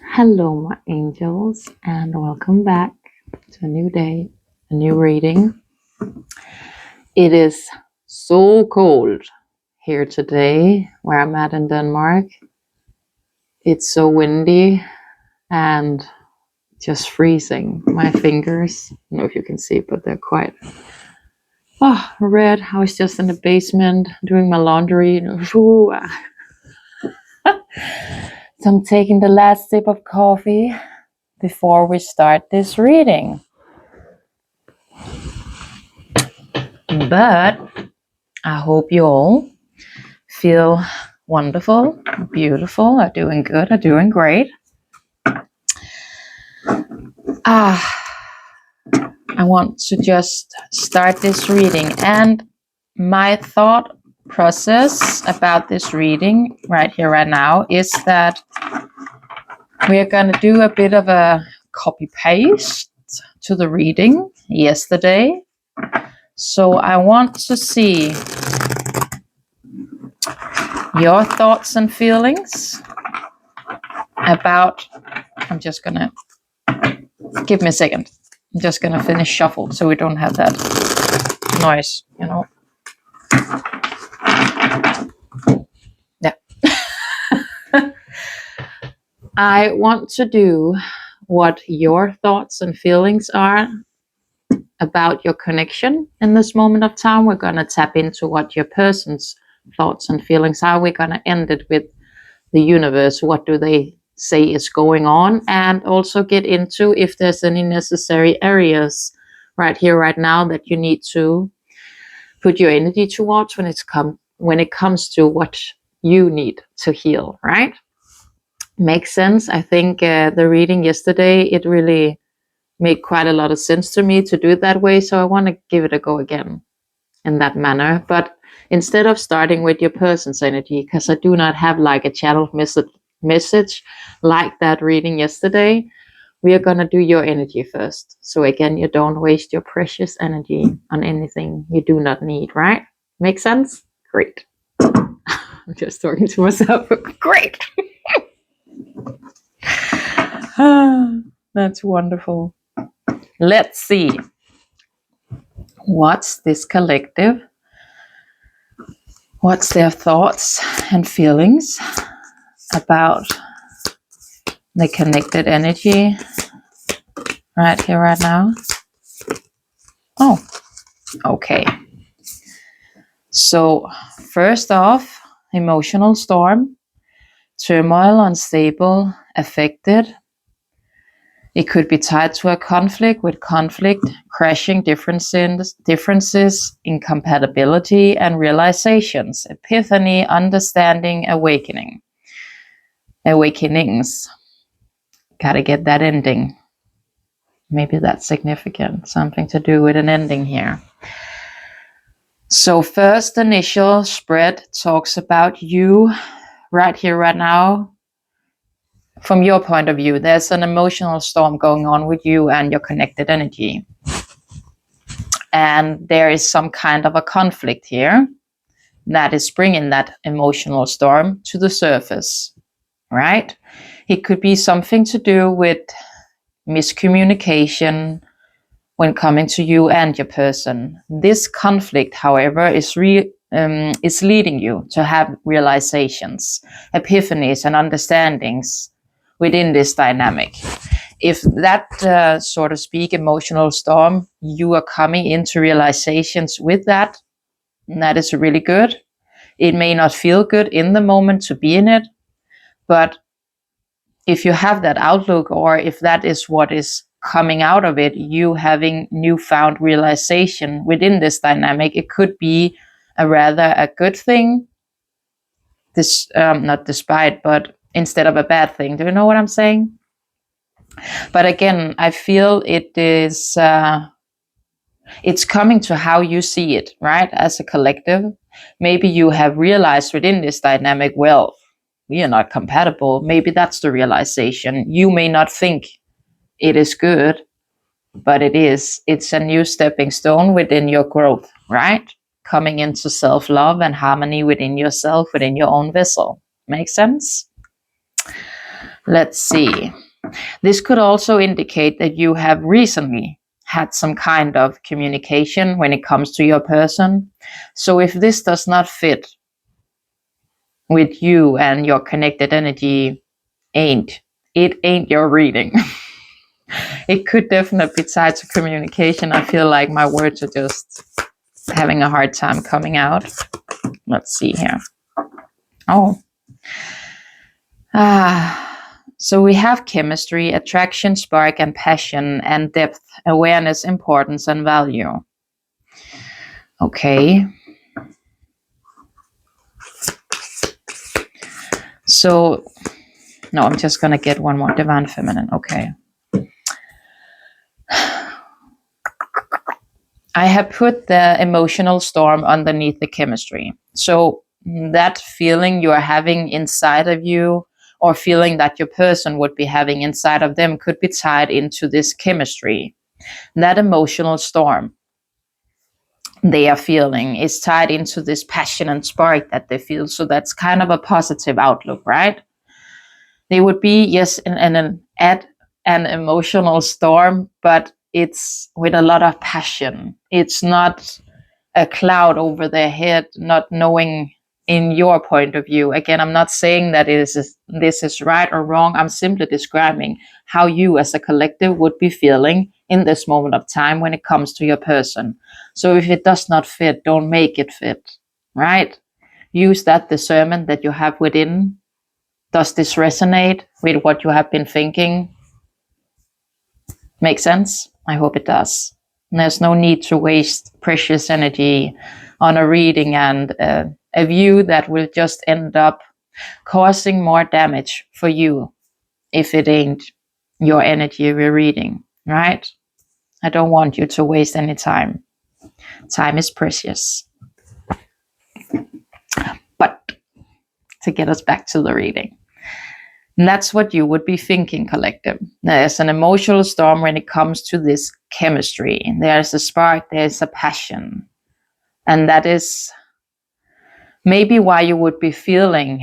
Hello, my angels, and welcome back to a new day, a new reading. It is so cold here today where I'm at in Denmark. It's so windy and just freezing. My fingers, I don't know if you can see, but they're quite red. I was just in the basement doing my laundry. So I'm taking the last sip of coffee before we start this reading. But I hope you all feel wonderful, beautiful, are doing good, are doing great. I want to just start this reading, and my thought process about this reading right here, right now, is that we are going to do a bit of a copy paste to the reading yesterday. So I want to see your thoughts and feelings about, I'm just going to, give me a second. I'm just going to finish shuffle so we don't have that noise, Yeah. I want to do what your thoughts and feelings are about your connection in this moment of time. We're going to tap into what your person's thoughts and feelings are. We're going to end it with the universe. What do they say is going on? And also get into if there's any necessary areas right here, right now that you need to put your energy towards when it comes to what you need to heal, right? Makes sense. I think the reading yesterday, it really made quite a lot of sense to me to do it that way. So I want to give it a go again in that manner. But instead of starting with your person's energy, because I do not have like a channel message like that reading yesterday, we are going to do your energy first. So again, you don't waste your precious energy on anything you do not need, right? Make sense? Great. I'm just talking to myself. Great. That's wonderful. Let's see. What's this collective? What's their thoughts and feelings about the connected energy right here, right now? Oh, okay. So first off, emotional storm, turmoil, unstable, affected. It could be tied to a conflict, with conflict, crashing differences, incompatibility, and realizations, epiphany, understanding, awakenings. Gotta get that ending. Maybe that's significant, something to do with an ending here. So first initial spread talks about you right here, right now. From your point of view, there's an emotional storm going on with you and your connected energy. And there is some kind of a conflict here that is bringing that emotional storm to the surface, right? It could be something to do with miscommunication when coming to you and your person. This conflict, however, is leading you to have realizations, epiphanies, and understandings within this dynamic. If that, so to speak, emotional storm, you are coming into realizations with that, and that is really good. It may not feel good in the moment to be in it, but if you have that outlook, or if that is what is coming out of it, you having newfound realization within this dynamic, it could be a good thing. This, not despite, but instead of a bad thing. Do you know what I'm saying? But again, I feel it is, it's coming to how you see it, right? As a collective, maybe you have realized within this dynamic, well, we are not compatible. Maybe that's the realization. You may not think it is good, but it is. It's a new stepping stone within your growth, right? Coming into self-love and harmony within yourself, within your own vessel. Make sense? Let's see. This could also indicate that you have recently had some kind of communication when it comes to your person. So if this does not fit with you and your connected energy, it ain't your reading. It could definitely be tied to communication. I feel like my words are just having a hard time coming out. Let's see here. Oh. So we have chemistry, attraction, spark, and passion, and depth, awareness, importance, and value. Okay. So, no, I'm just going to get one more divine feminine. Okay. I have put the emotional storm underneath the chemistry. So that feeling you are having inside of you, or feeling that your person would be having inside of them, could be tied into this chemistry. That emotional storm they are feeling is tied into this passion and spark that they feel. So that's kind of a positive outlook, right? They would be, yes, at an emotional storm, but it's with a lot of passion. It's not a cloud over their head, not knowing in your point of view. Again, I'm not saying that this is right or wrong. I'm simply describing how you as a collective would be feeling in this moment of time when it comes to your person. So if it does not fit, don't make it fit, right? Use that discernment that you have within. Does this resonate with what you have been thinking? Make sense? I hope it does. And there's no need to waste precious energy on a reading and a view that will just end up causing more damage for you if it ain't your energy we're reading, right? I don't want you to waste any time. Time is precious. But to get us back to the reading, and that's what you would be thinking, collective. There's an emotional storm when it comes to this chemistry. There's a spark, there's a passion. And that is maybe why you would be feeling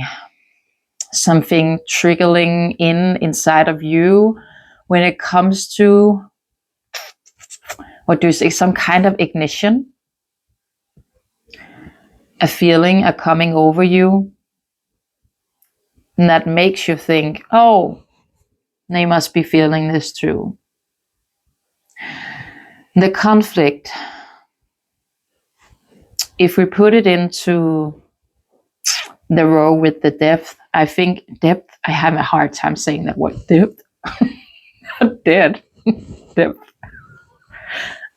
something trickling inside of you when it comes to, what do you say, some kind of ignition, a feeling, a coming over you. And that makes you think, oh, they must be feeling this too. The conflict, if we put it into the row with the depth, I think depth, I have a hard time saying that word, depth. Dead. Depth.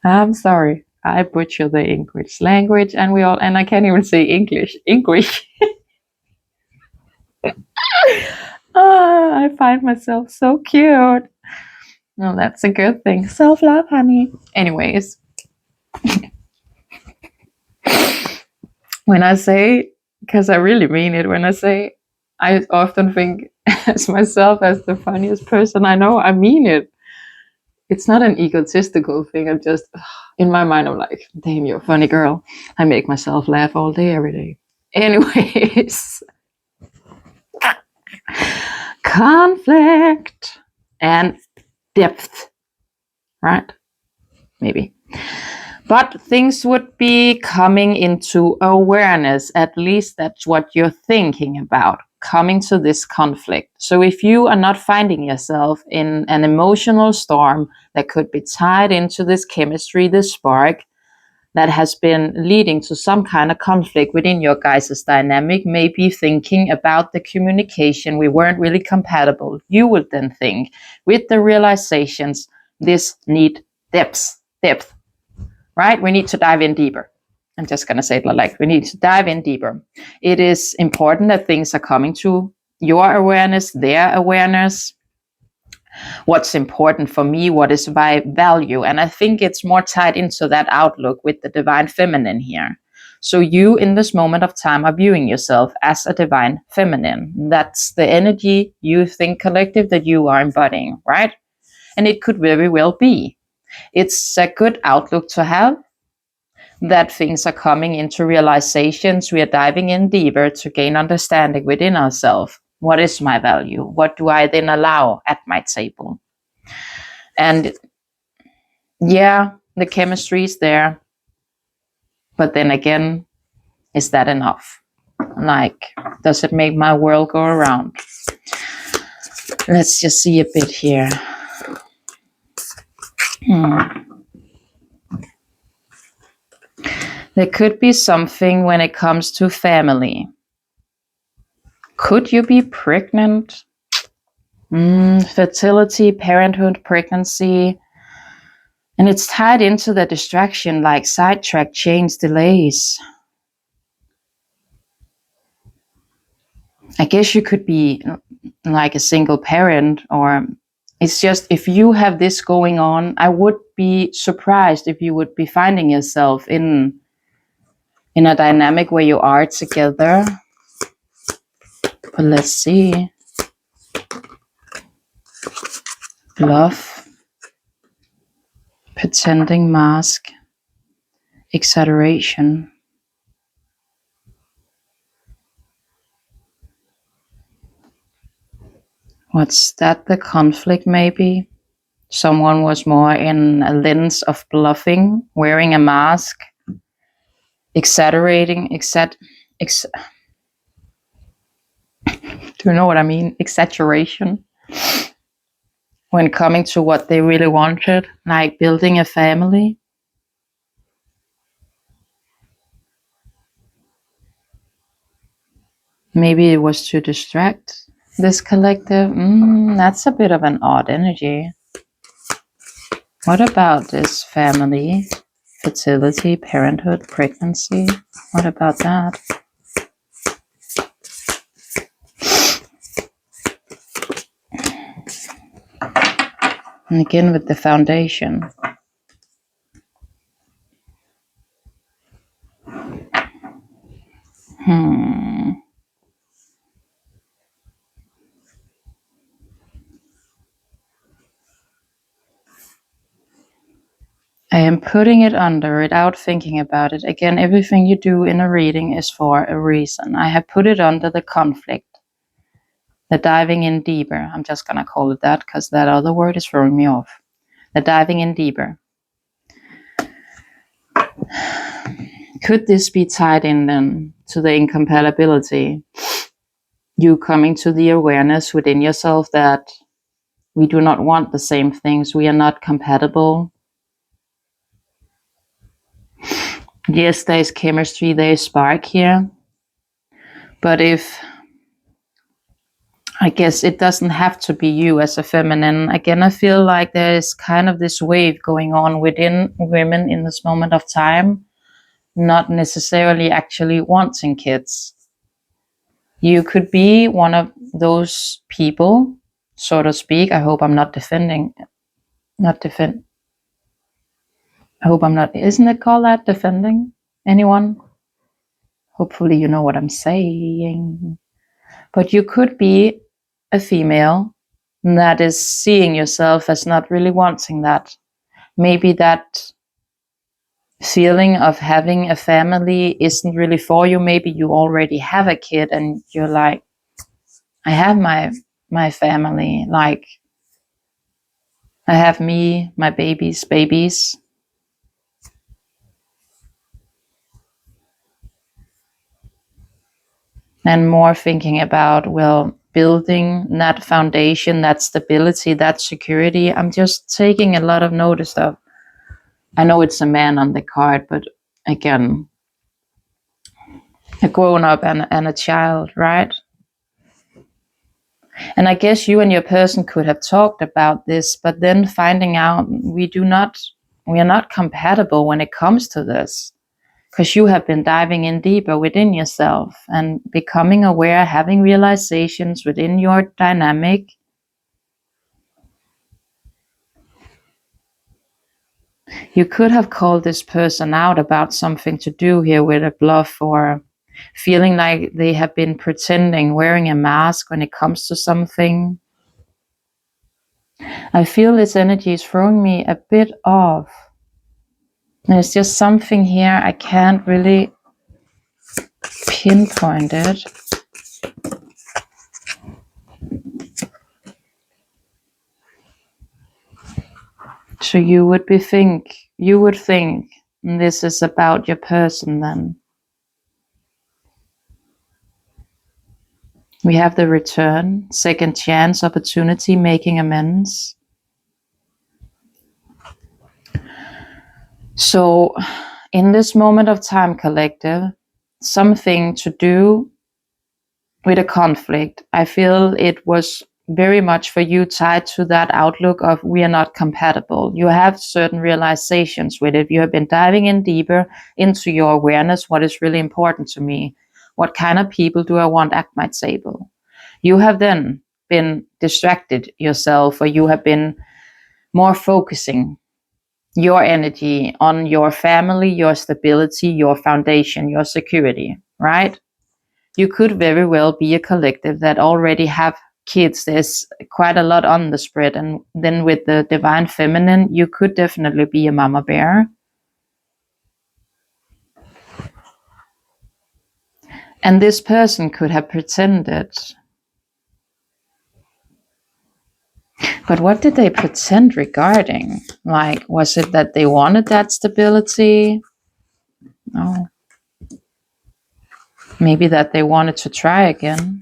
I'm sorry. I butcher the English language and I can't even say English. I find myself so cute. No, that's a good thing. Self-love, honey. Anyways. When I say, because I really mean it, when I say I often think as myself as the funniest person I know, I mean it. It's not an egotistical thing. I'm just, in my mind, I'm like, damn, you're a funny girl. I make myself laugh all day, every day. Anyways. Conflict and depth, right? Maybe. But things would be coming into awareness. At least that's what you're thinking about, coming to this conflict. So if you are not finding yourself in an emotional storm that could be tied into this chemistry, this spark, that has been leading to some kind of conflict within your guys' dynamic, maybe thinking about the communication, we weren't really compatible, you would then think, with the realizations, this need depth, right? We need to dive in deeper. I'm just going to say it like, we need to dive in deeper. It is important that things are coming to your awareness, their awareness. What's important for me, what is my value? And I think it's more tied into that outlook with the divine feminine here. So you in this moment of time are viewing yourself as a divine feminine. That's the energy you think, collective, that you are embodying, right? And it could very well be. It's a good outlook to have, that things are coming into realizations. We are diving in deeper to gain understanding within ourselves. What is my value? What do I then allow at my table? And yeah, the chemistry is there. But then again, is that enough? Like, does it make my world go around? Let's just see a bit here. There could be something when it comes to family. Could you be pregnant? Fertility, parenthood, pregnancy. And it's tied into the distraction, like sidetrack, change, delays. I guess you could be like a single parent, or it's just if you have this going on, I would be surprised if you would be finding yourself in a dynamic where you are together. But let's see. Love, pretending, mask, exaggeration. What's that? The conflict, maybe? Someone was more in a lens of bluffing, wearing a mask, exaggerating, do you know what I mean? Exaggeration. When coming to what they really wanted, like building a family. Maybe it was to distract this collective. That's a bit of an odd energy. What about this family? Fertility, parenthood, pregnancy. What about that? And again with the foundation. I am putting it under without thinking about it. Again, everything you do in a reading is for a reason. I have put it under the conflict. The diving in deeper. I'm just going to call it that because that other word is throwing me off. The diving in deeper. Could this be tied in then to the incompatibility? You coming to the awareness within yourself that we do not want the same things. We are not compatible. Yes, there is chemistry, there is spark here. But if, I guess it doesn't have to be you as a feminine. Again, I feel like there is kind of this wave going on within women in this moment of time, not necessarily actually wanting kids. You could be one of those people, so to speak. I hope I'm not defending, I hope I'm not, isn't it called that, defending anyone? Hopefully you know what I'm saying. But you could be a female that is seeing yourself as not really wanting that. Maybe that feeling of having a family isn't really for you. Maybe you already have a kid and you're like, I have my family. Like, I have me, my babies. And more thinking about, well, building that foundation, that stability, that security. I'm just taking a lot of notice of, I know it's a man on the card, but again, a grown-up and a child, right? And I guess you and your person could have talked about this, but then finding out we are not compatible when it comes to this. Because you have been diving in deeper within yourself and becoming aware, having realizations within your dynamic. You could have called this person out about something to do here with a bluff, or feeling like they have been pretending, wearing a mask when it comes to something. I feel this energy is throwing me a bit off. There's just something here I can't really pinpoint it. So you would think this is about your person then. We have the return, second chance, opportunity, making amends. So in this moment of time, collective, something to do with a conflict. I feel it was very much for you tied to that outlook of we are not compatible. You have certain realizations with it. You have been diving in deeper into your awareness. What is really important to me? What kind of people do I want at my table? You have then been distracted yourself, or you have been more focusing your energy on your family, your stability, your foundation, your security, right? You could very well be a collective that already have kids. There's quite a lot on the spread. And then with the divine feminine, you could definitely be a mama bear. And this person could have pretended. But what did they pretend regarding? Like, was it that they wanted that stability? No. Maybe that they wanted to try again.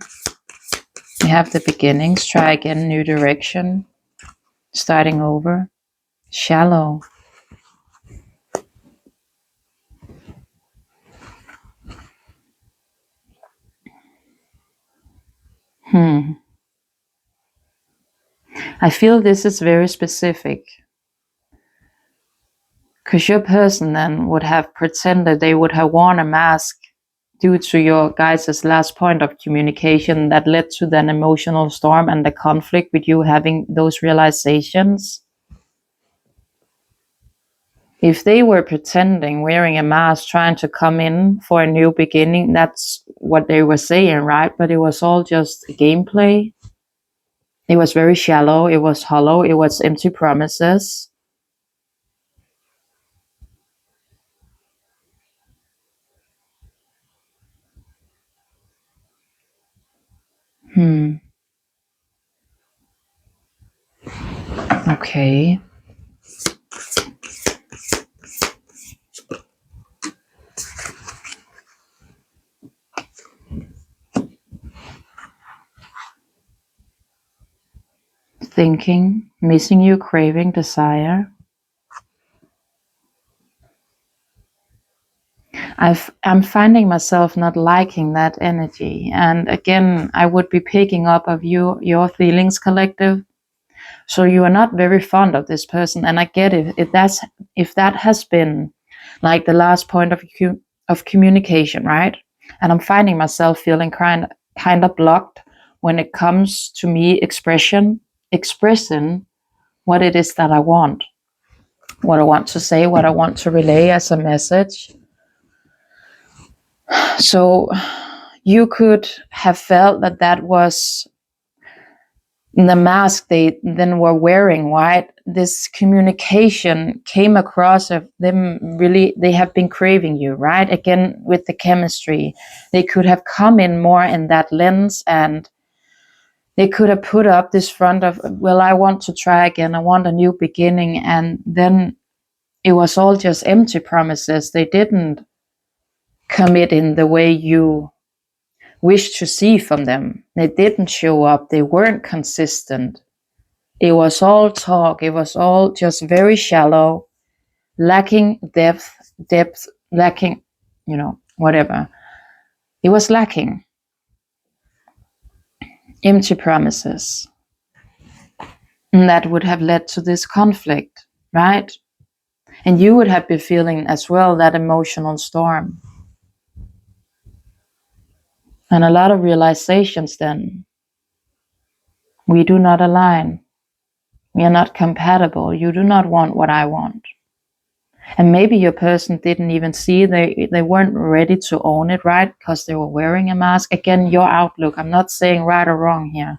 You have the beginnings, try again, new direction, starting over. Shallow. I feel this is very specific. Because your person then would have pretended they would have worn a mask due to your guys' last point of communication that led to an emotional storm and the conflict with you having those realizations. If they were pretending, wearing a mask, trying to come in for a new beginning, that's what they were saying, right? But it was all just gameplay. It was very shallow. It was hollow. It was empty promises. Okay. Thinking, missing you, craving, desire. I'm finding myself not liking that energy. And again, I would be picking up of your feelings, collective. So you are not very fond of this person. And I get it. If that has been like the last point of communication, right? And I'm finding myself feeling kind of blocked when it comes to me expressing what it is that I want, what I want to say, what I want to relay as a message. So you could have felt that that was the mask they then were wearing, right? This communication came across of them really, they have been craving you, right? Again, with the chemistry, they could have come in more in that lens, and they could have put up this front of, well, I want to try again. I want a new beginning. And then it was all just empty promises. They didn't commit in the way you wish to see from them. They didn't show up. They weren't consistent. It was all talk. It was all just very shallow, lacking depth, lacking, whatever. It was lacking. Empty promises. And that would have led to this conflict, right? And you would have been feeling as well that emotional storm. And a lot of realizations then. We do not align. We are not compatible. You do not want what I want. And maybe your person didn't even see, they weren't ready to own it, right? Because they were wearing a mask. Again, your outlook. I'm not saying right or wrong here.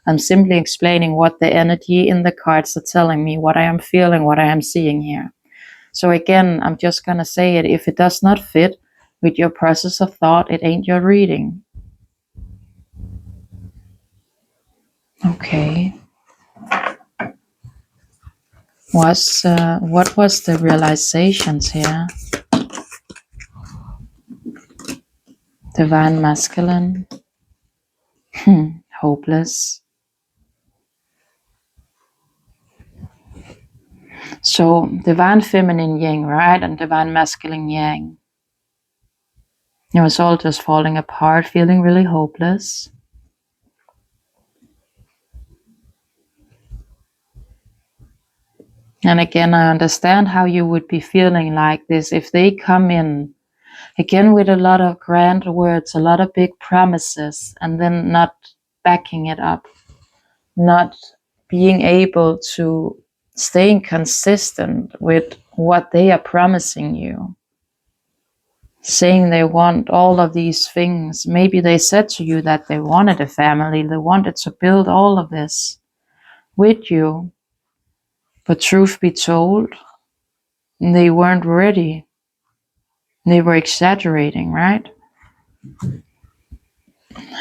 I'm simply explaining what the energy in the cards are telling me, what I am feeling, what I am seeing here. So again, I'm just going to say it. If it does not fit with your process of thought, it ain't your reading. Okay. What was the realizations here? Divine masculine. Hopeless. So divine feminine yin, right? And divine masculine yang. It was all just falling apart, feeling really hopeless. And again, I understand how you would be feeling like this if they come in again with a lot of grand words, a lot of big promises, and then not backing it up, not being able to staying consistent with what they are promising you, saying they want all of these things. Maybe they said to you that they wanted a family, they wanted to build all of this with you, but truth be told, they weren't ready. They were exaggerating, right?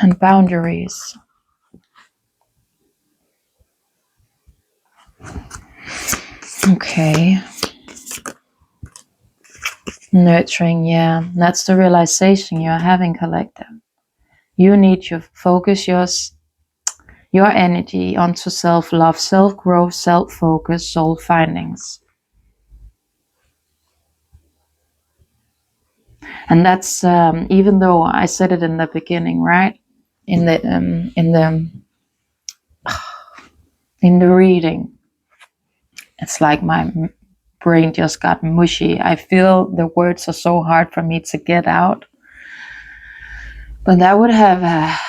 And boundaries. Okay. Nurturing, yeah. That's the realization you're having, collective. You need to focus your energy onto self-love, self-growth, self-focus, soul findings. And that's even though I said it in the beginning, right? In the reading, it's like my brain just got mushy. I feel the words are so hard for me to get out. But that would have,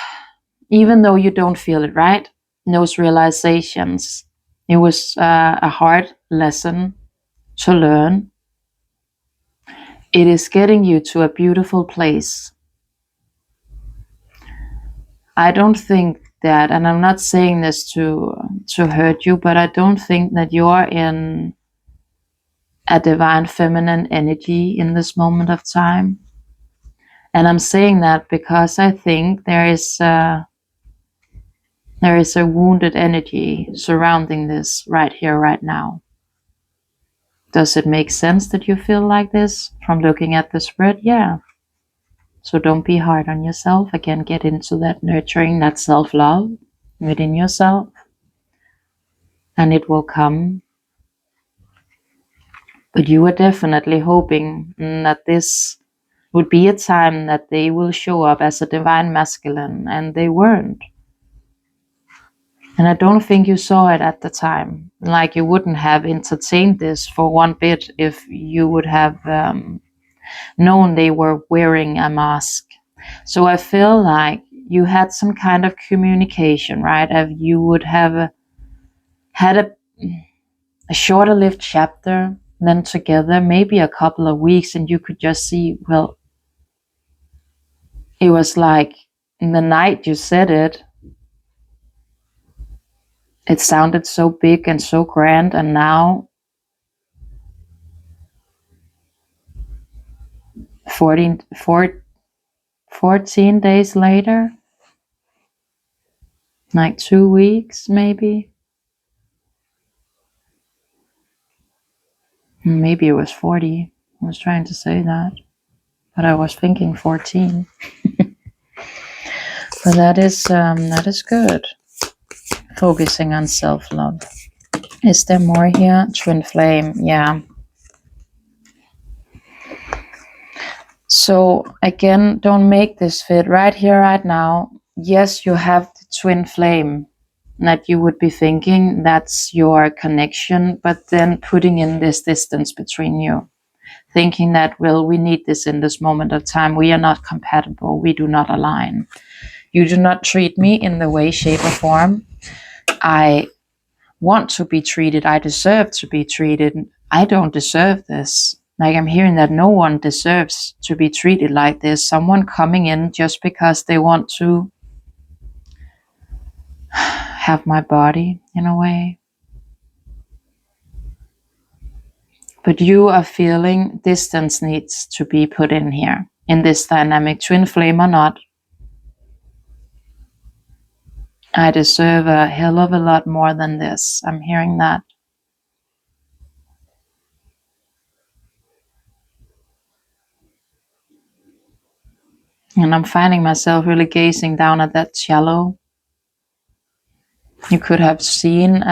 even though you don't feel it, right? Those realizations, it was a hard lesson to learn. It is getting you to a beautiful place. I don't think that, and I'm not saying this to hurt you, but I don't think that you're in a divine feminine energy in this moment of time. And I'm saying that because I think there is a wounded energy surrounding this right here, right now. Does it make sense that you feel like this from looking at the spread? Yeah. So don't be hard on yourself. Again, get into that nurturing, that self-love within yourself. And it will come. But you were definitely hoping that this would be a time that they will show up as a divine masculine, and they weren't. And I don't think you saw it at the time. Like you wouldn't have entertained this for one bit if you would have known they were wearing a mask. So I feel like you had some kind of communication, right? If you would have had a shorter lived chapter than together, maybe a couple of weeks, and you could just see, well, it was like in the night you said it, it sounded so big and so grand, and now 14 days later, like 2 weeks maybe it was 40. I was trying to say that, but I was thinking 14. But that is good. Focusing on self-love. Is there more here? Twin flame, yeah. So again, don't make this fit right here, right now. Yes, you have the twin flame that you would be thinking that's your connection, but then putting in this distance between you, thinking that, well, we need this in this moment of time. We are not compatible. We do not align. You do not treat me in the way, shape, or form I want to be treated. I deserve to be treated. I don't deserve this. Like I'm hearing that no one deserves to be treated like this. Someone coming in just because they want to have my body in a way. But you are feeling distance needs to be put in here, in this dynamic, twin flame or not. I deserve a hell of a lot more than this. I'm hearing that. And I'm finding myself really gazing down at that shallow. You could have seen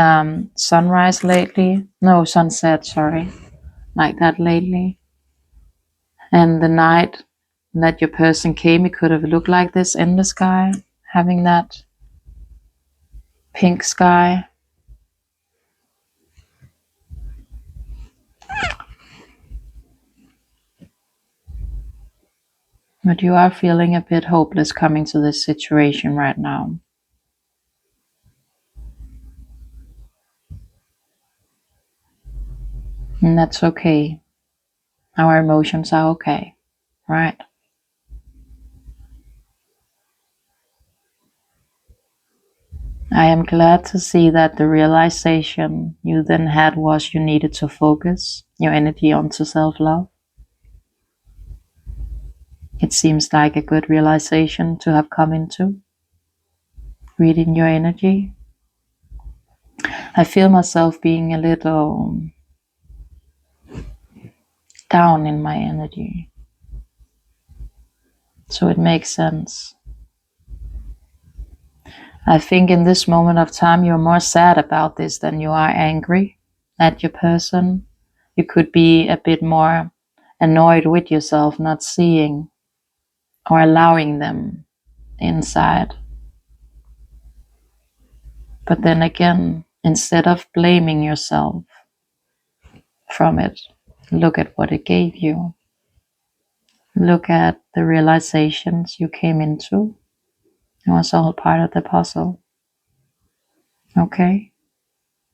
sunrise lately. No, sunset, sorry. Like that lately. And the night that your person came, it could have looked like this in the sky, having that pink sky. But you are feeling a bit hopeless coming to this situation right now. And that's okay. Our emotions are okay, right? I am glad to see that the realization you then had was you needed to focus your energy onto self-love. It seems like a good realization to have come into. Reading your energy. I feel myself being a little down in my energy. So it makes sense. I think in this moment of time you're more sad about this than you are angry at your person. You could be a bit more annoyed with yourself not seeing or allowing them inside. But then again, instead of blaming yourself from it, look at what it gave you. Look at the realizations you came into. It was all part of the puzzle. Okay?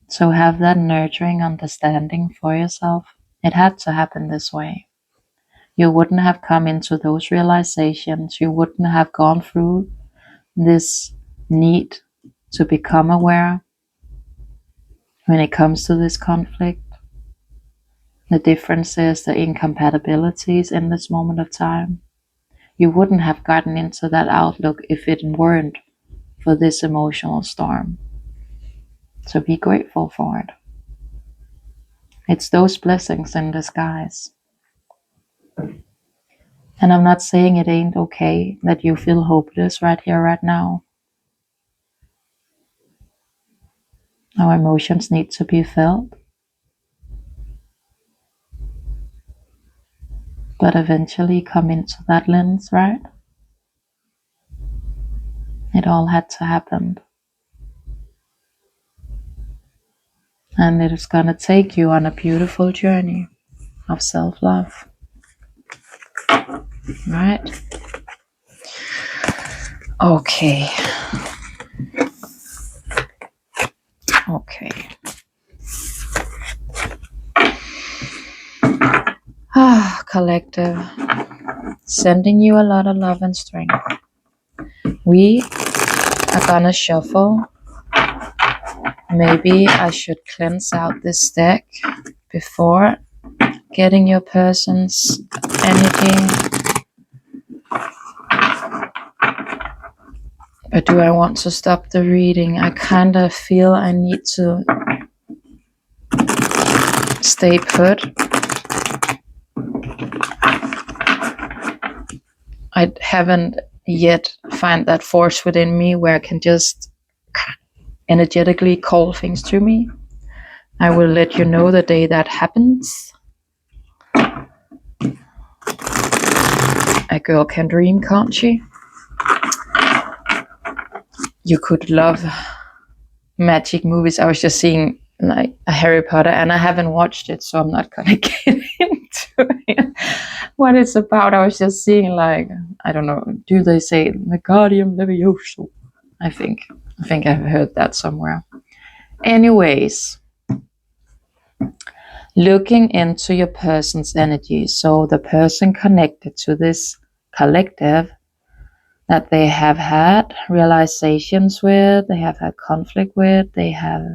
So have that nurturing understanding for yourself. It had to happen this way. You wouldn't have come into those realizations. You wouldn't have gone through this need to become aware when it comes to this conflict. The differences, the incompatibilities in this moment of time. You wouldn't have gotten into that outlook if it weren't for this emotional storm. So be grateful for it. It's those blessings in disguise. And I'm not saying it ain't okay that you feel hopeless right here, right now. Our emotions need to be felt. But eventually come into that lens, right? It all had to happen. And it is going to take you on a beautiful journey of self-love. Right? Okay. Okay. Collective. Sending you a lot of love and strength. We are gonna shuffle. Maybe I should cleanse out this deck before getting your person's energy. But do I want to stop the reading? I kind of feel I need to stay put. I haven't yet find that force within me where I can just energetically call things to me. I will let you know the day that happens. A girl can dream, can't she? You could love magic movies. I was just seeing like a Harry Potter and I haven't watched it, so I'm not gonna get into it. What it's about. I was just seeing like, I don't know, do they say Wingardium Leviosa? I think I've heard that somewhere. Anyways, looking into your person's energy. So the person connected to this collective that they have had realizations with, they have had conflict with, they have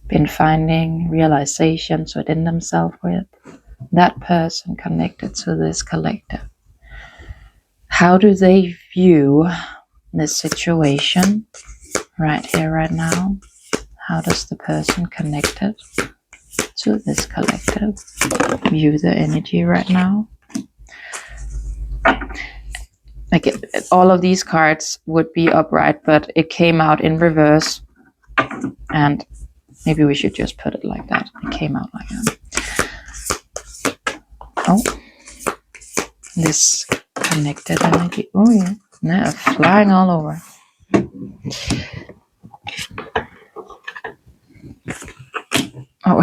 been finding realizations within themselves with, that person connected to this collective. How do they view this situation right here, right now? How does the person connected to this collective view the energy right now? like all of these cards would be upright, but it came out in reverse. And maybe we should just put it like that. It came out like that. Oh, this connected energy. Oh yeah, now flying all over. Oh.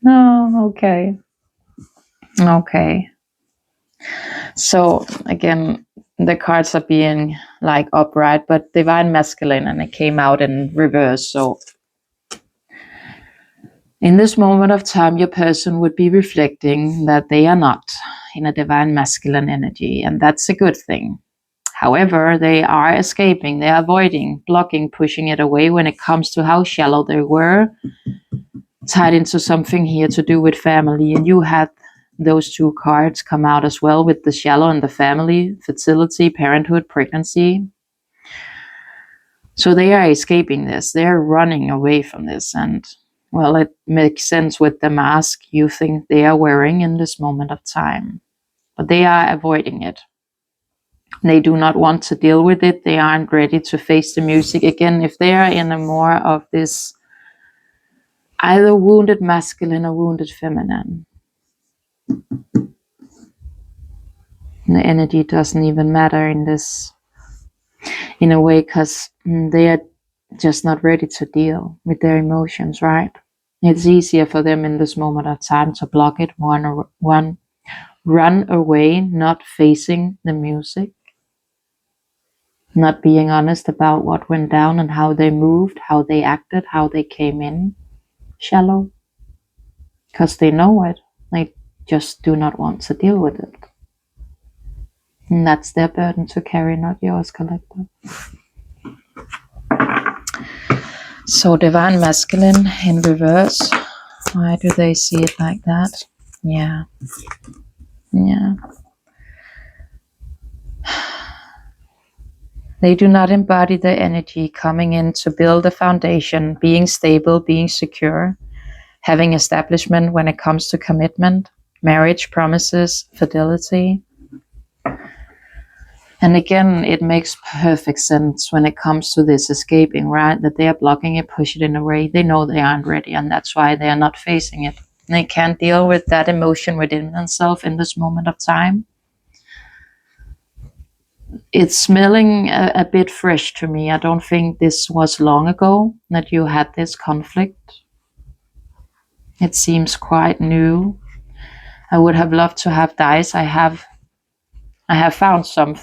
Oh, okay. Okay. So again, the cards are being like upright, but divine masculine, and it came out in reverse. So in this moment of time, your person would be reflecting that they are not in a divine masculine energy, and that's a good thing. However, they are escaping, they are avoiding, blocking, pushing it away when it comes to how shallow they were, tied into something here to do with family. And you had those two cards come out as well, with the shallow and the family, fertility, parenthood, pregnancy. So they are escaping this, they're running away from this. And well, it makes sense with the mask you think they are wearing in this moment of time, but they are avoiding it. They do not want to deal with it. They aren't ready to face the music again. If they are in a more of this either wounded masculine or wounded feminine, the energy doesn't even matter in this, in a way, because they are just not ready to deal with their emotions, right? It's easier for them in this moment of time to block it, run away, not facing the music, not being honest about what went down and how they moved, how they acted, how they came in shallow, because they know it. They just do not want to deal with it. And that's their burden to carry, not yours, collective. So divine masculine in reverse. Why do they see it like that? Yeah. Yeah. They do not embody the energy coming in to build a foundation, being stable, being secure, having establishment when it comes to commitment, marriage, promises, fidelity. And again, it makes perfect sense when it comes to this escaping, right? That they are blocking it, pushing it away. They know they aren't ready, and that's why they are not facing it. They can't deal with that emotion within themselves in this moment of time. It's smelling a bit fresh to me. I don't think this was long ago that you had this conflict. It seems quite new. I would have loved to have dice. I have found some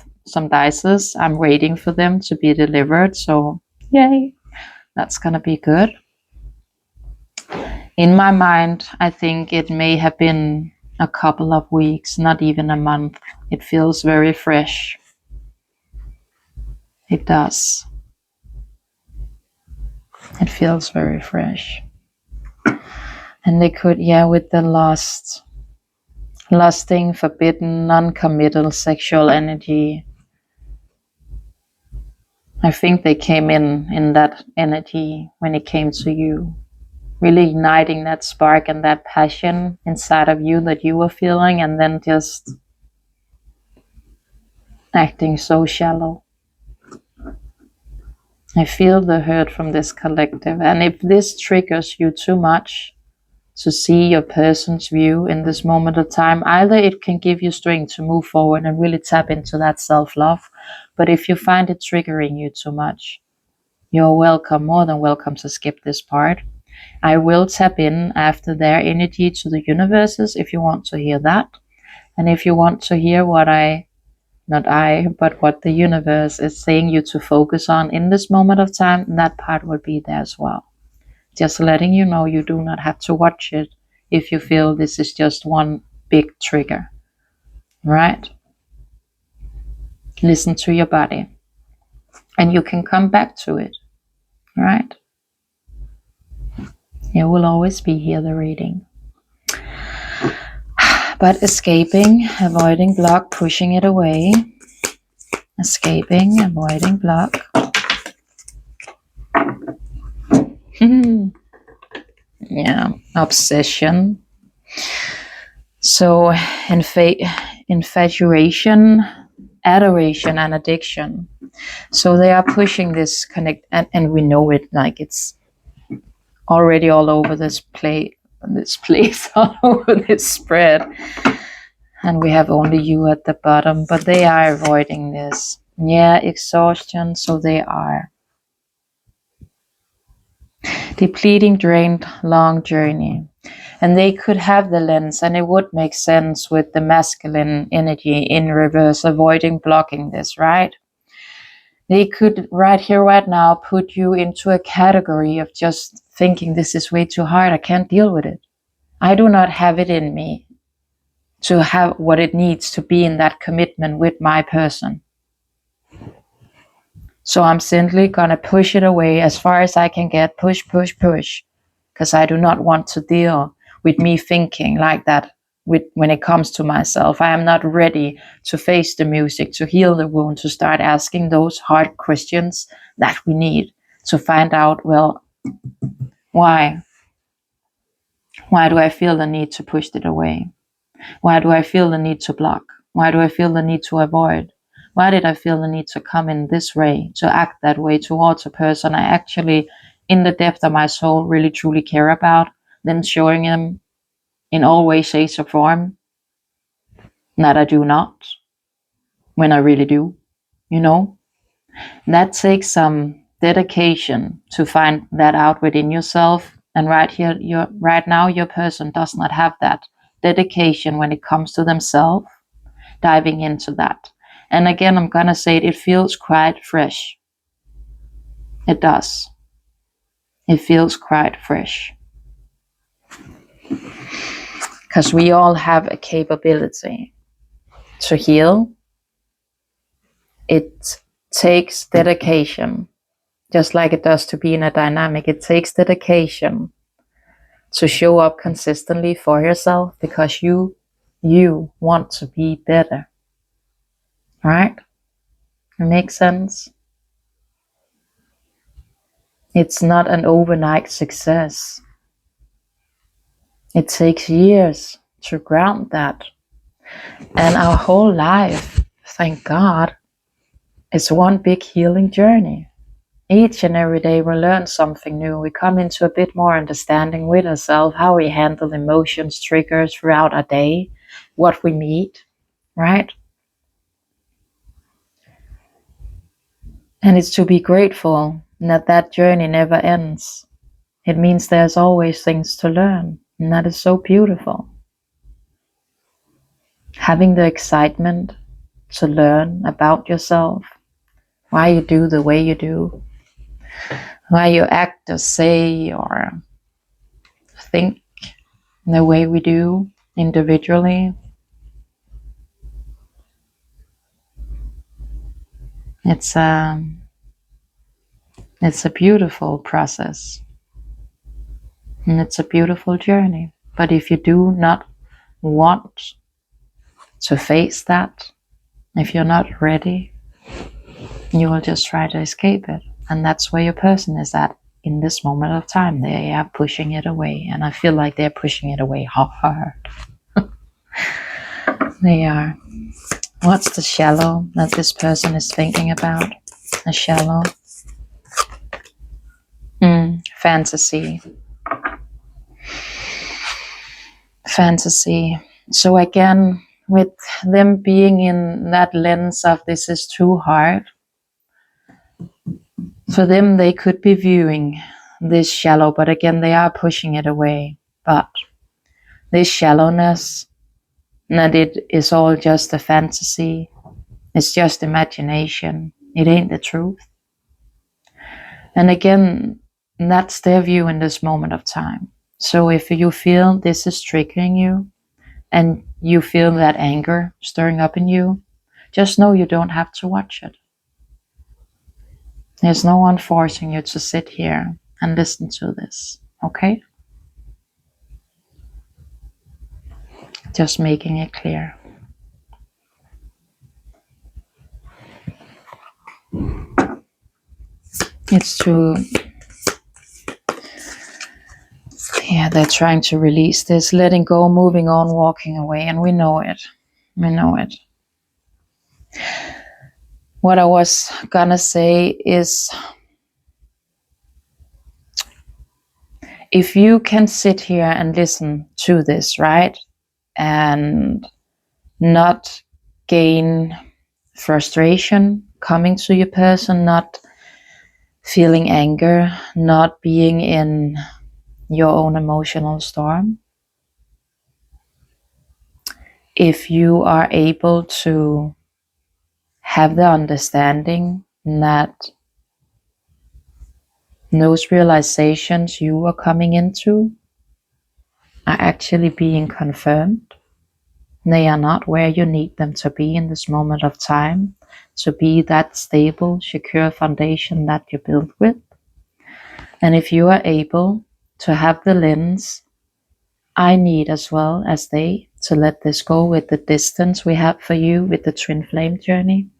dices. I'm waiting for them to be delivered. So yay, that's gonna be good. In my mind, I think it may have been a couple of weeks, not even a month. It feels very fresh. It does. It feels very fresh. And they could, with the lusting, forbidden, non-committal sexual energy. I think they came in that energy when it came to you. Really igniting that spark and that passion inside of you that you were feeling, and then just acting so shallow. I feel the hurt from this collective, and if this triggers you too much to see your person's view in this moment of time, either it can give you strength to move forward and really tap into that self-love, but if you find it triggering you too much, you're welcome, more than welcome, to skip this part. I will tap in after their energy to the universes if you want to hear that. And if you want to hear what what the universe is saying you to focus on in this moment of time, that part will be there as well. Just letting you know, you do not have to watch it if you feel this is just one big trigger, right? Listen to your body and you can come back to it, right? It will always be here, the reading. But escaping, avoiding, block, pushing it away. Escaping, avoiding, block. Yeah, obsession. So infatuation, adoration, and addiction. So they are pushing this connect, and we know it, like it's already all over this place, all over this spread. And we have only you at the bottom, but they are avoiding this. Yeah, exhaustion. So they are depleting, drained, long journey. And they could have the lens, and it would make sense with the masculine energy in reverse, avoiding blocking this, right? They could right here, right now, put you into a category of just thinking this is way too hard. I can't deal with it. I do not have it in me to have what it needs to be in that commitment with my person. So I'm simply gonna push it away as far as I can get, push, because I do not want to deal with me thinking like that when it comes to myself. I am not ready to face the music, to heal the wound, to start asking those hard questions that we need to find out, well, why? Why do I feel the need to push it away? Why do I feel the need to block? Why do I feel the need to avoid? Why did I feel the need to come in this way, to act that way towards a person I actually, in the depth of my soul, really truly care about, then showing them in all ways, shapes, or form that I do not, when I really do, you know? That takes some dedication to find that out within yourself. And right here, right now, your person does not have that dedication when it comes to themselves, diving into that. And again, I'm gonna say it feels quite fresh. It does. It feels quite fresh. Because we all have a capability to heal. It takes dedication, just like it does to be in a dynamic. It takes dedication to show up consistently for yourself because you want to be better. Right? It makes sense? It's not an overnight success. It takes years to ground that. And our whole life, thank God, is one big healing journey. Each and every day we learn something new. We come into a bit more understanding with ourselves, how we handle emotions, triggers throughout our day, what we meet, right? And it's to be grateful that that journey never ends. It means there's always things to learn, and that is so beautiful. Having the excitement to learn about yourself, why you do the way you do, why you act or say or think the way we do individually. It's a beautiful process, and it's a beautiful journey. But if you do not want to face that, if you're not ready, you will just try to escape it. And that's where your person is at in this moment of time. They are pushing it away, and I feel like they're pushing it away hard. They are. What's the shallow that this person is thinking about? A shallow fantasy. So again, with them being in that lens of this is too hard, for them they could be viewing this shallow, but again they are pushing it away. But this shallowness, that it is all just a fantasy, it's just imagination, it ain't the truth. And again, that's their view in this moment of time. So if you feel this is triggering you and you feel that anger stirring up in you, just know you don't have to watch it. There's no one forcing you to sit here and listen to this, okay? Just making it clear. It's true. Yeah, They're trying to release this, letting go, moving on, walking away, and we know it. We know it. What I was gonna say is, if you can sit here and listen to this, right, and not gain frustration coming to your person, not feeling anger, not being in your own emotional storm, if you are able to have the understanding that those realizations you are coming into are actually being confirmed, they are not where you need them to be in this moment of time, to be that stable, secure foundation that you build with. And if you are able to have the lens, I need as well as they, to let this go with the distance we have for you with the twin flame journey,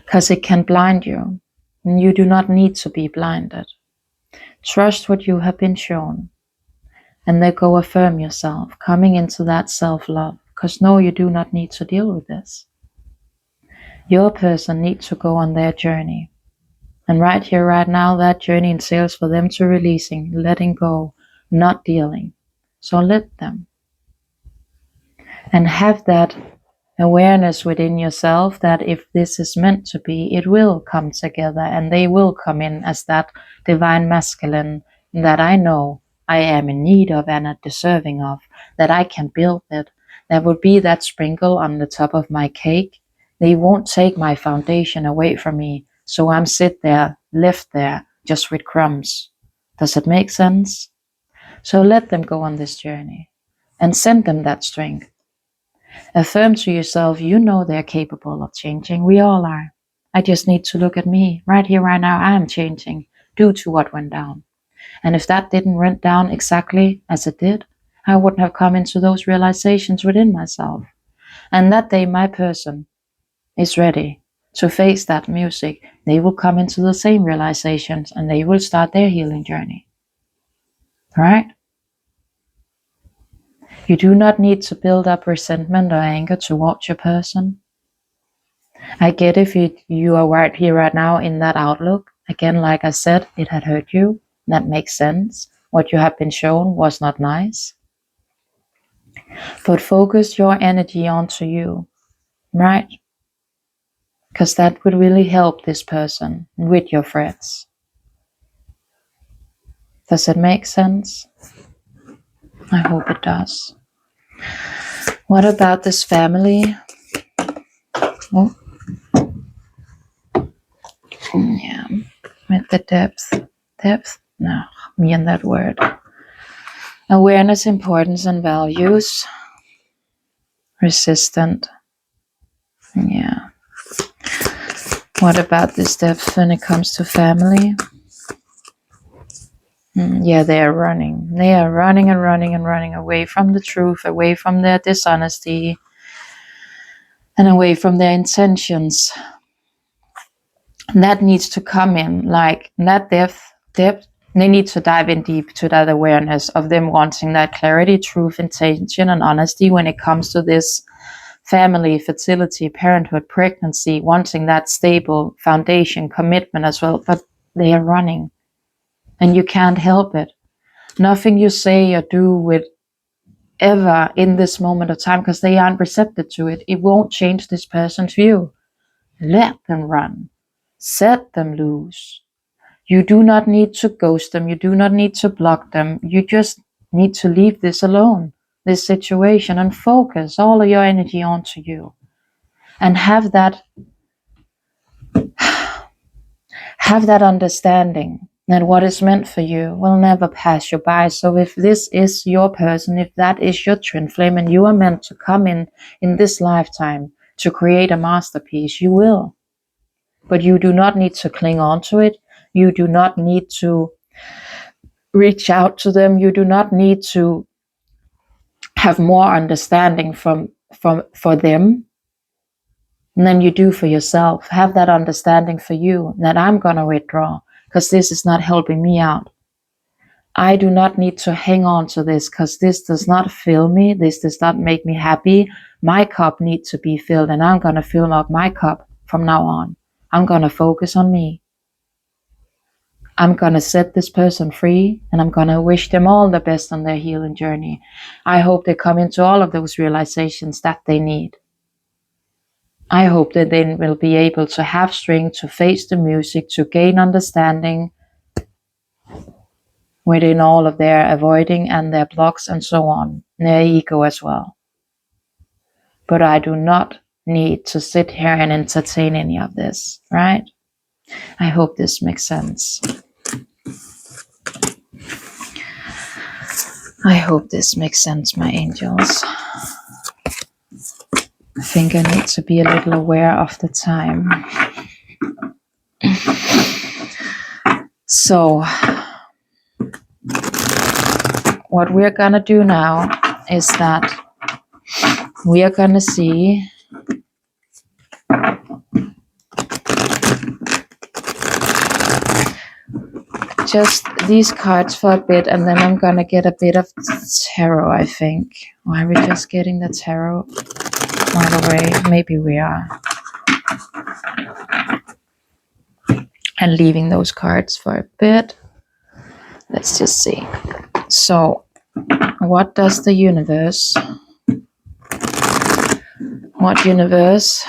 because it can blind you, and you do not need to be blinded. Trust what you have been shown, and then go affirm yourself, coming into that self-love, because no, you do not need to deal with this. Your person needs to go on their journey, and right here, right now, that journey entails for them to releasing, letting go, not dealing. So let them, and have that awareness within yourself that if this is meant to be, it will come together, and they will come in as that divine masculine that I know I am in need of and deserving of, that I can build it. There will be that sprinkle on the top of my cake. They won't take my foundation away from me, so I'm left there just with crumbs. Does it make sense? So let them go on this journey and send them that strength. Affirm to yourself, you know they're capable of changing. We all are. I just need to look at me. Right here, right now, I am changing due to what went down. And if that didn't went down exactly as it did, I wouldn't have come into those realizations within myself. And that day, my person is ready to face that music. They will come into the same realizations, and they will start their healing journey. Right? You do not need to build up resentment or anger towards your person. I get if you are right here, right now in that outlook. Again, like I said, it had hurt you. That makes sense. What you have been shown was not nice. But focus your energy onto you, right? Because that would really help this person with your threats. Does it make sense? I hope it does. What about this family? Oh. Yeah, with the depth? No, me and that word. Awareness, importance, and values. Resistant. Yeah. What about this depth when it comes to family? Yeah, they are running. They are running and running and running away from the truth, away from their dishonesty, and away from their intentions. And that needs to come in, like that depth. They need to dive in deep to that awareness of them wanting that clarity, truth, intention, and honesty when it comes to this family, fertility, parenthood, pregnancy, wanting that stable foundation, commitment as well. But they are running, and you can't help it. Nothing you say or do with ever in this moment of time, because they aren't receptive to it, it won't change this person's view. Let them run. Set them loose. You do not need to ghost them. You do not need to block them. You just need to leave this alone, this situation, and focus all of your energy onto you. And have that understanding that what is meant for you will never pass you by. So if this is your person, if that is your twin flame, and you are meant to come in this lifetime to create a masterpiece, you will. But you do not need to cling on to it. You do not need to reach out to them. You do not need to have more understanding for them than you do for yourself. Have that understanding for you, that I'm going to withdraw because this is not helping me out. I do not need to hang on to this because this does not fill me. This does not make me happy. My cup needs to be filled, and I'm going to fill up my cup from now on. I'm going to focus on me. I'm going to set this person free, and I'm going to wish them all the best on their healing journey. I hope they come into all of those realizations that they need. I hope that they will be able to have strength to face the music, to gain understanding within all of their avoiding and their blocks and so on, their ego as well. But I do not need to sit here and entertain any of this, right? I hope this makes sense. I hope this makes sense, my angels. I think I need to be a little aware of the time. So, what we're gonna do now is that we are gonna see just these cards for a bit, and then I'm gonna get a bit of tarot, I think. Why are we just getting the tarot right away? Maybe we are. And leaving those cards for a bit. Let's just see. So, what does the universe? What universe?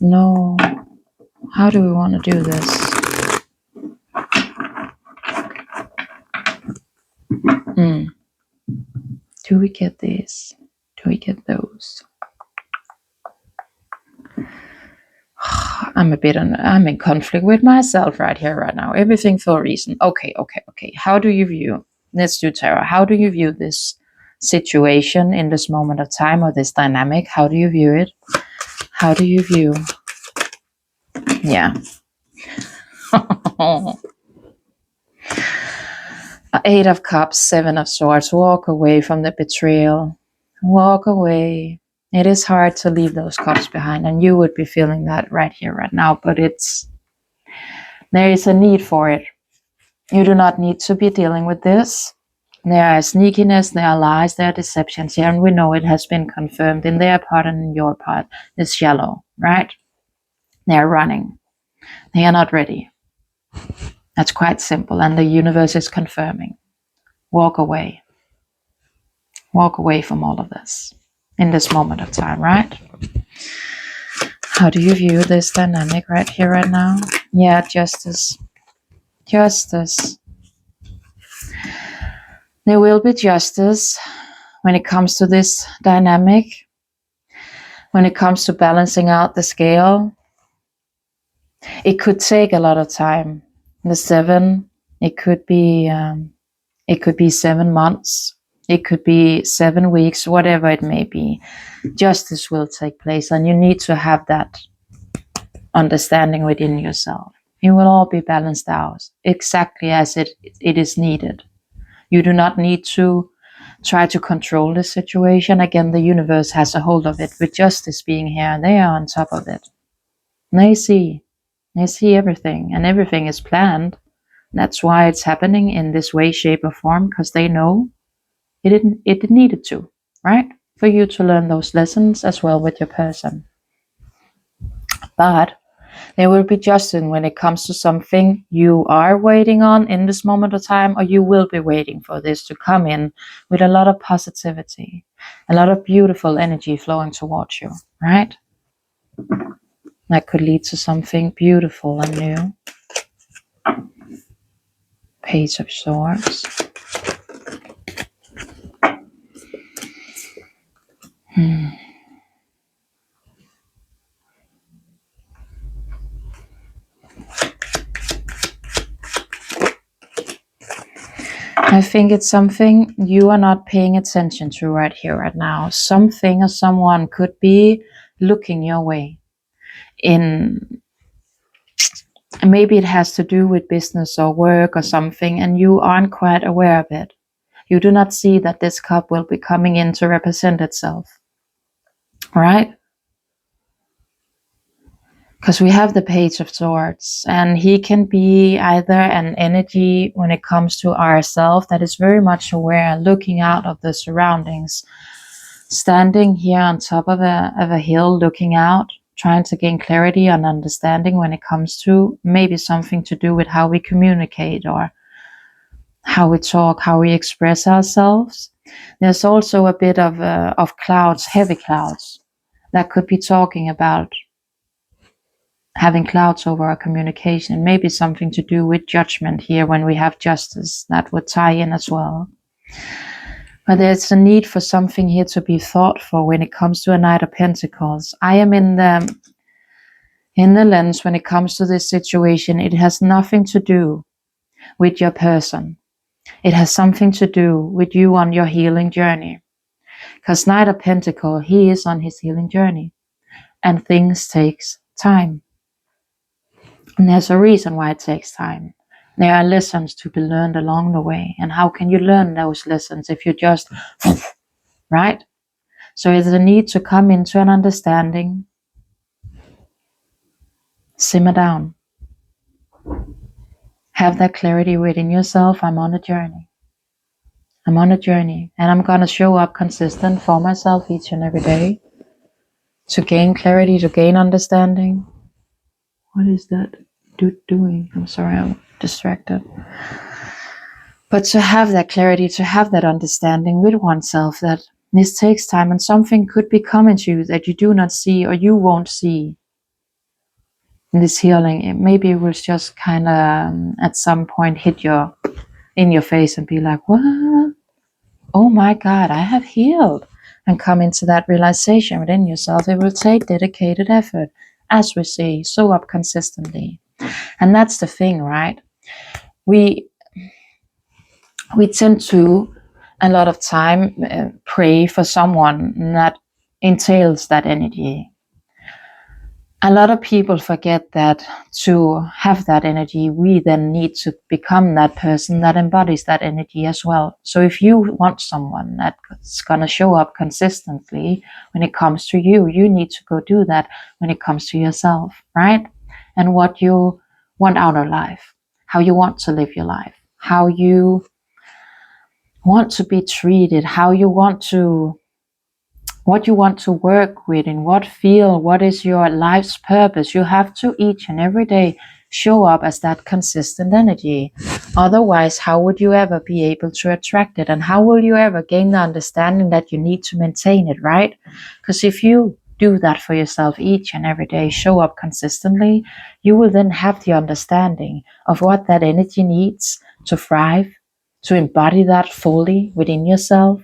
No. How do we want to do this? Do we get this? Do we get those? I'm in conflict with myself right here, right now. Everything for a reason. Okay. How do you view? Let's do tarot. How do you view this situation in this moment of time, or this dynamic? How do you view it? How do you view? Yeah. Eight of Cups, Seven of Swords. Walk away from the betrayal. Walk away. It is hard to leave those cups behind, and you would be feeling that right here, right now, but there is a need for it. You do not need to be dealing with this. There is sneakiness, there are lies, there are deceptions here, and we know it has been confirmed in their part and in your part. It's shallow, right? They're running. They are not ready. That's quite simple, and the universe is confirming. Walk away. Walk away from all of this in this moment of time, right? How do you view this dynamic right here, right now? Yeah, justice. Justice. There will be justice when it comes to this dynamic. When it comes to balancing out the scale, it could take a lot of time. The 7, it could be 7 months. It could be 7 weeks, whatever it may be. Justice will take place, and you need to have that understanding within yourself. It will all be balanced out exactly as it is needed. You do not need to try to control the situation. Again, the universe has a hold of it. With justice being here, they are on top of it. They see everything, and everything is planned. That's why it's happening in this way, shape, or form, because they know it needed to, right? For you to learn those lessons as well with your person. But there will be justice when it comes to something you are waiting on in this moment of time, or you will be waiting for this to come in with a lot of positivity, a lot of beautiful energy flowing towards you, right? That could lead to something beautiful and new. Page of Swords. I think it's something you are not paying attention to right here, right now. Something or someone could be looking your way. Maybe it has to do with business or work or something, and you aren't quite aware of it. You do not see that this cup will be coming in to represent itself. Right? Because we have the Page of Swords, and he can be either an energy when it comes to ourselves that is very much aware, looking out of the surroundings, standing here on top of a hill, looking out, trying to gain clarity and understanding when it comes to maybe something to do with how we communicate or how we talk, how we express ourselves. There's also a bit of clouds, heavy clouds, that could be talking about having clouds over our communication, maybe something to do with judgment here when we have justice, that would tie in as well. But there's a need for something here to be thought for when it comes to a Knight of Pentacles. I am in the lens when it comes to this situation. It has nothing to do with your person. It has something to do with you on your healing journey. Because Knight of Pentacles, he is on his healing journey. And things takes time. And there's a reason why it takes time. There are lessons to be learned along the way. And how can you learn those lessons if you just, right? So there's a need to come into an understanding. Simmer down. Have that clarity within yourself. I'm on a journey. I'm on a journey. And I'm going to show up consistent for myself each and every day. To gain clarity, to gain understanding. What is that dude doing? I'm sorry, I'm distracted. But to have that clarity, to have that understanding with oneself that this takes time and something could be coming to you that you do not see or you won't see in this healing. Maybe it will just kind of at some point hit in your face and be like, what? Oh my God, I have healed. And come into that realization within yourself. It will take dedicated effort. As we say, show up consistently. And that's the thing, right? We tend to, a lot of time, pray for someone that entails that energy. A lot of people forget that to have that energy, we then need to become that person that embodies that energy as well. So if you want someone that's going to show up consistently when it comes to you, you need to go do that when it comes to yourself, right? And what you want out of life, how you want to live your life, how you want to be treated, what you want to work with, in what field, what is your life's purpose. You have to each and every day show up as that consistent energy. Otherwise, how would you ever be able to attract it? And how will you ever gain the understanding that you need to maintain it, right? Because if you do that for yourself each and every day, show up consistently, you will then have the understanding of what that energy needs to thrive, to embody that fully within yourself,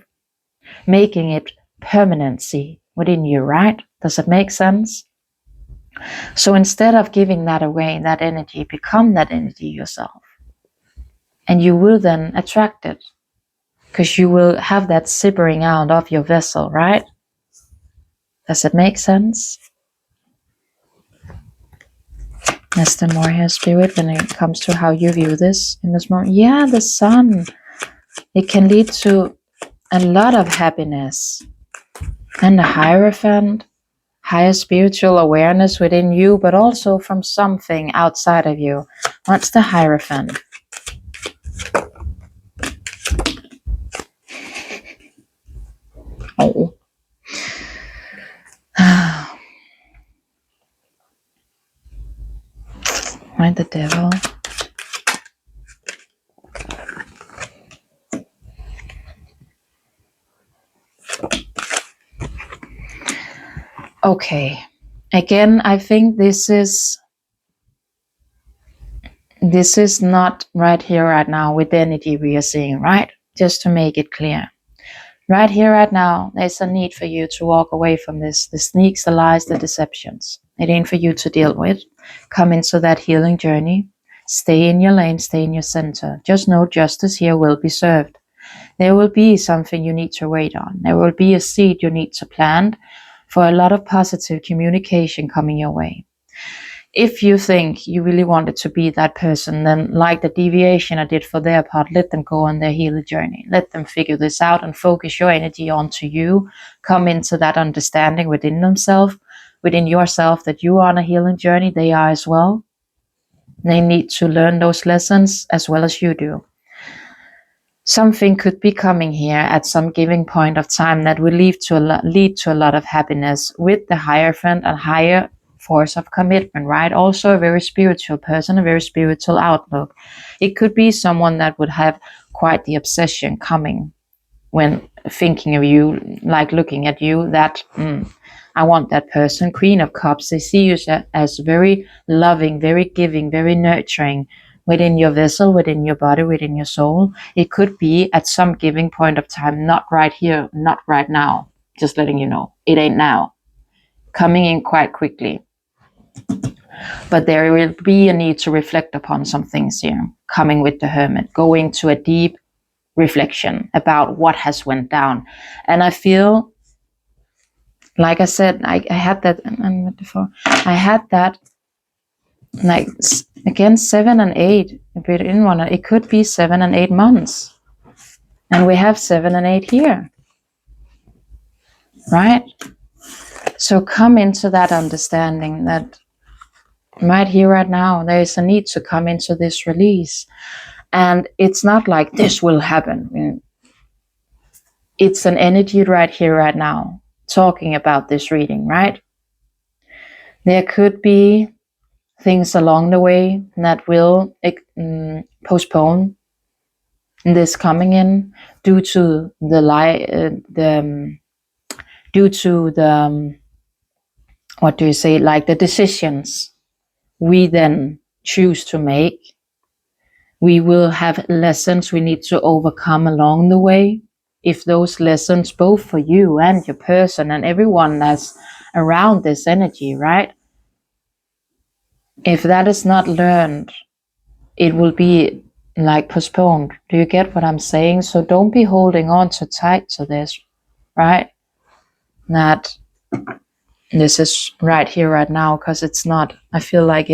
making it permanency within you, right? Does it make sense? So instead of giving that away, that energy, become that energy yourself. And you will then attract it. Because you will have that sippering out of your vessel, right? Does it make sense? Is there more here, Spirit, when it comes to how you view this in this moment? Yeah, the sun. It can lead to a lot of happiness. And the Hierophant, higher spiritual awareness within you, but also from something outside of you. What's the Hierophant? Oh. Why the devil? Okay. Again, I think this is not right here, right now, with the energy we are seeing, right? Just to make it clear. Right here, right now, there's a need for you to walk away from this. The sneaks, the lies, the deceptions. It ain't for you to deal with. Come into that healing journey. Stay in your lane, stay in your center. Just know justice here will be served. There will be something you need to wait on. There will be a seed you need to plant for a lot of positive communication coming your way. If you think you really wanted to be that person, then like the deviation I did for their part, let them go on their healing journey. Let them figure this out and focus your energy onto you. Come into that understanding within themselves. within yourself that you are on a healing journey, they are as well. They need to learn those lessons as well as you do. Something could be coming here at some given point of time that will lead to a lot of happiness with the Hierophant and higher force of commitment, right? Also a very spiritual person, a very spiritual outlook. It could be someone that would have quite the obsession coming when thinking of you, like looking at you, that I want that person. Queen of Cups, they see you as very loving, very giving, very nurturing within your vessel, within your body, within your soul. It could be at some given point of time, not right here, not right now. Just letting you know, it ain't now. Coming in quite quickly. But there will be a need to reflect upon some things here, coming with the Hermit, going to a deep reflection about what has went down. And I feel, like I said, I had that before. I had that, like, again, 7 and 8, a bit in one. It could be 7 and 8 months. And we have 7 and 8 here. Right? So come into that understanding that right here, right now, there is a need to come into this release. And it's not like this will happen. It's an energy right here, right now, talking about this reading, right? There could be things along the way that will postpone this coming in due to what do you say, like the decisions we then choose to make. We will have lessons we need to overcome along the way. If those lessons, both for you and your person and everyone that's around this energy, right? If that is not learned, it will be like postponed. Do you get what I'm saying? So don't be holding on too tight to this, right? That this is right here, right now, because it's not. I feel like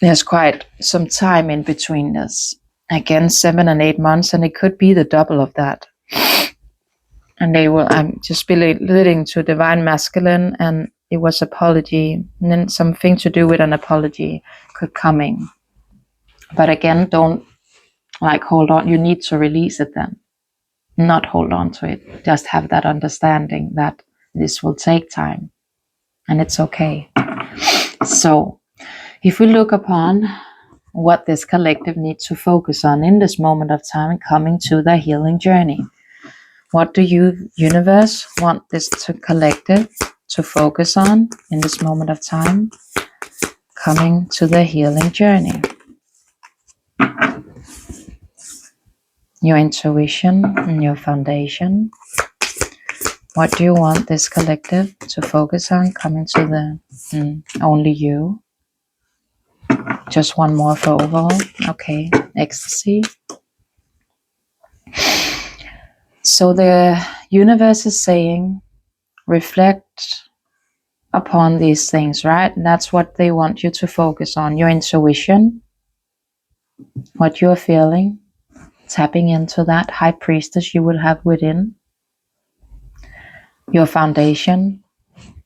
there's quite some time in between this. Again, 7 and 8 months, and it could be the double of that. And I'm just relating to Divine Masculine, and it was apology, and then something to do with an apology could coming. But again, don't like hold on. You need to release it then. Not hold on to it. Just have that understanding that this will take time, and it's okay. So, if we look upon what this collective needs to focus on in this moment of time, coming to the healing journey. What do you, universe, want this collective to focus on in this moment of time, coming to the healing journey? Your intuition and your foundation. What do you want this collective to focus on, coming to the only you? Just one more for overall. Okay, ecstasy. So the universe is saying, reflect upon these things, right? And that's what they want you to focus on. Your intuition, what you're feeling, tapping into that high priestess you will have within. Your foundation,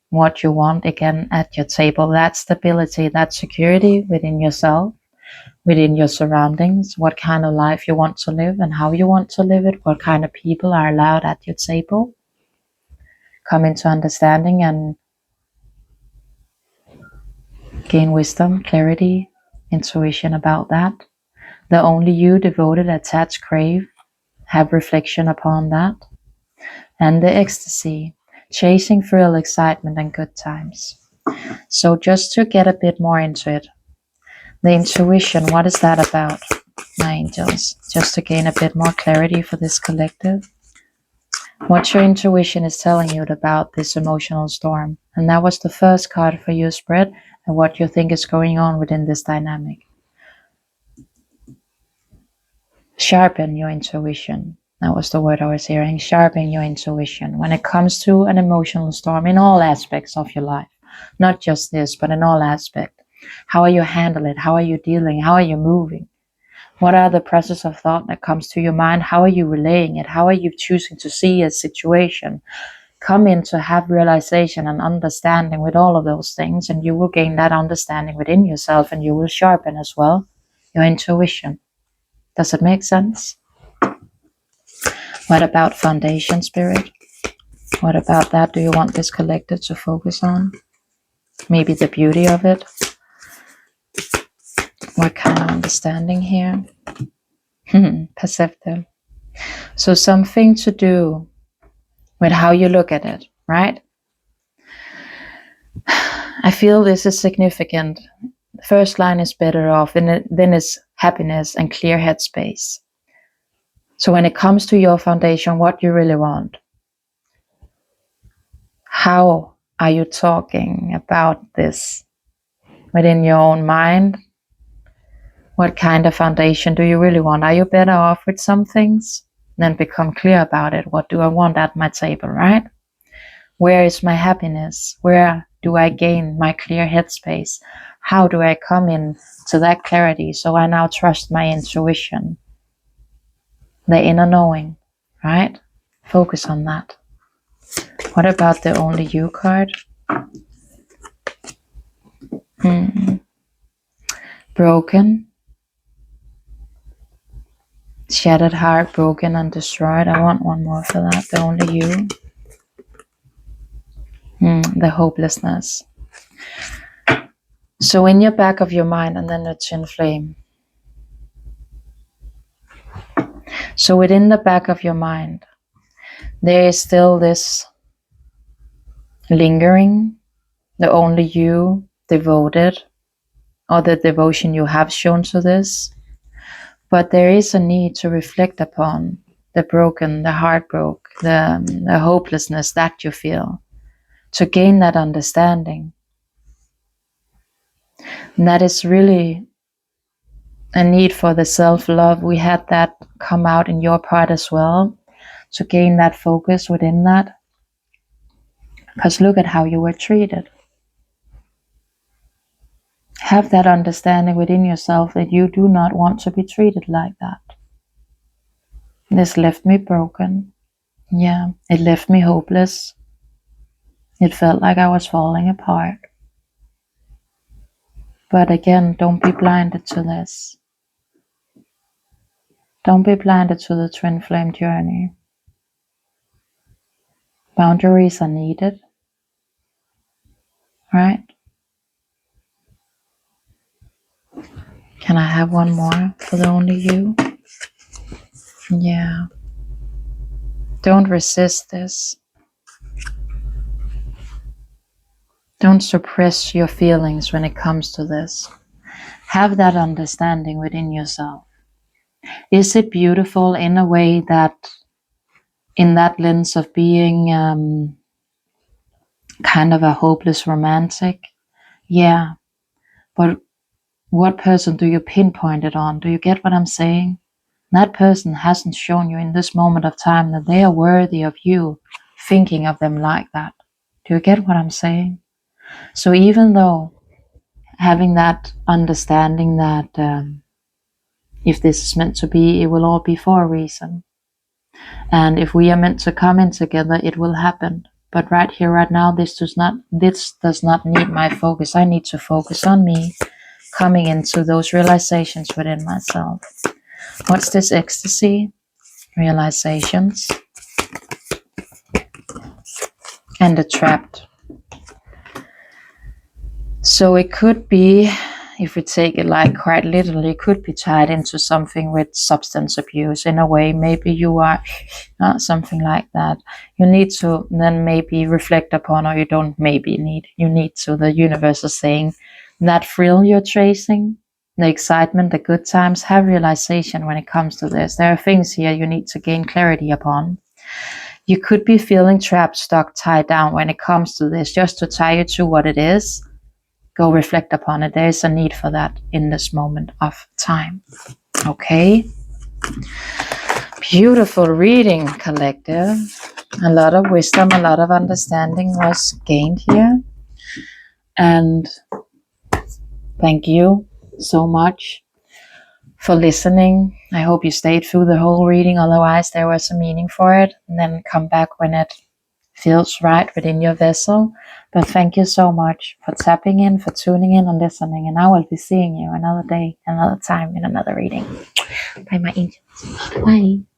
what you want, again, at your table, that stability, that security within yourself, within your surroundings, what kind of life you want to live and how you want to live it, what kind of people are allowed at your table. Come into understanding and gain wisdom, clarity, intuition about that. The only you, devoted, attached, crave, have reflection upon that. And the ecstasy, chasing thrill, excitement, and good times. So just to get a bit more into it, the intuition, what is that about, my angels? Just to gain a bit more clarity for this collective. What your intuition is telling you about this emotional storm. And that was the first card for your spread, and what you think is going on within this dynamic. Sharpen your intuition. That was the word I was hearing. Sharpen your intuition when it comes to an emotional storm in all aspects of your life. Not just this, but in all aspects. How are you handling it? How are you dealing? How are you moving? What are the process of thought that comes to your mind? How are you relaying it? How are you choosing to see a situation? come in to have realization and understanding with all of those things, and you will gain that understanding within yourself, and you will sharpen as well your intuition. Does it make sense? What about foundation, Spirit? What about that do you want this collective to focus on? Maybe the beauty of it. What kind of understanding here? Perceptive. So something to do with how you look at it, right? I feel this is significant. The first line is better off, and then it's happiness and clear headspace. So when it comes to your foundation, what you really want, how are you talking about this within your own mind? What kind of foundation do you really want? Are you better off with some things? Then become clear about it. What do I want at my table, right? Where is my happiness? Where do I gain my clear headspace? How do I come in to that clarity? So I now trust my intuition, the inner knowing, right? Focus on that. What about the Only You card? Broken. Shattered heart, broken and destroyed. I want one more for that. The Only You. The hopelessness. So in your back of your mind, and then the twin flame. So within the back of your mind, there is still this lingering, the Only You devoted, or the devotion you have shown to this. But there is a need to reflect upon the broken, the heartbroken, the hopelessness that you feel, to gain that understanding. And that is really a need for the self-love. We had that come out in your part as well, to gain that focus within that. Because look at how you were treated. Have that understanding within yourself that you do not want to be treated like that. This left me broken. Yeah, it left me hopeless. It felt like I was falling apart. But again, don't be blinded to this. Don't be blinded to the twin flame journey. Boundaries are needed, right? Can I have one more for the Only You? Yeah. Don't resist this. Don't suppress your feelings when it comes to this. Have that understanding within yourself. Is it beautiful in a way that, in that lens of being kind of a hopeless romantic? Yeah. But what person do you pinpoint it on? Do you get what I'm saying? That person hasn't shown you in this moment of time that they are worthy of you thinking of them like that. Do you get what I'm saying? So even though having that understanding that if this is meant to be, it will all be for a reason. And if we are meant to come in together, it will happen. But right here, right now, this does not need my focus. I need to focus on me, coming into those realizations within myself. What's this ecstasy? Realizations. And the trapped. So it could be, if we take it like quite literally, it could be tied into something with substance abuse in a way. Maybe you are something like that. You need to then maybe reflect upon, or you don't maybe need, you need to. The universe is saying that thrill you're chasing, the excitement, the good times, have realization when it comes to this. There are things here you need to gain clarity upon. You could be feeling trapped, stuck, tied down when it comes to this. Just to tie you to what it is, go reflect upon it. There is a need for that in this moment of time. Okay. Beautiful reading, collective. A lot of wisdom, a lot of understanding was gained here. And thank you so much for listening. I hope you stayed through the whole reading. Otherwise, there was a meaning for it. And then come back when it feels right within your vessel. But thank you so much for tapping in, for tuning in and listening. And I will be seeing you another day, another time in another reading. Bye, my angels. Bye.